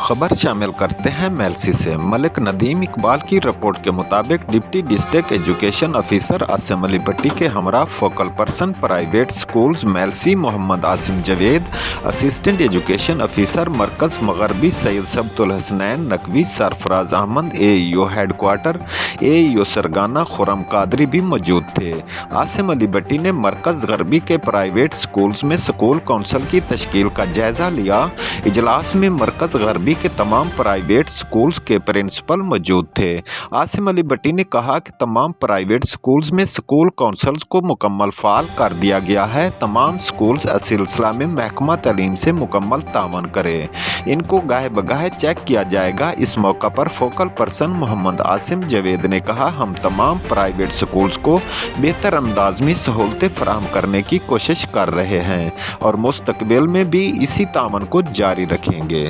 खबर शामिल करते हैं मेलसी से। मलिक नदीम इकबाल की रिपोर्ट के मुताबिक deputy district education officer Asim Ali Bhatti के हमरा focal person private schools Mailsi Mohammad Asim Javed, assistant education officer मरकज़ मगरबी Syed Sibtul Hasnain Naqvi, Sarfraz Ahmad AEO headquarter, AEO सरगाना खुरम कादरी भी मौजूद थे। आसिम अली भट्टी ने मरकज़ गरबी के प्राइवेट स्कूल्स में स्कूल काउंसिल की तश्कील का जायजा लिया। इजलास में मरकज़ गरबी के तमाम प्राइवेट स्कूल्स के प्रिंसिपल मौजूद थे। आसिम अली भट्टी ने कहा कि तमाम प्राइवेट स्कूल्स में स्कूल काउंसिल्स को मुकम्मल फ़ाल कर दिया गया है। तमाम स्कूल्स इस सिलसिला में महकमा तालीम से मुकम्मल तावन करें। इनको गाहे बगाहे चेक किया जाएगा। इस मौका पर फोकल पर्सन मोहम्मद आसिम जवेद ने कहा, हम तमाम प्राइवेट स्कूल्स को बेहतर अंदाज में सहूलतें फराहम करने की कोशिश कर रहे हैं और मुस्तकबिल में भी इसी तावन को जारी रखेंगे।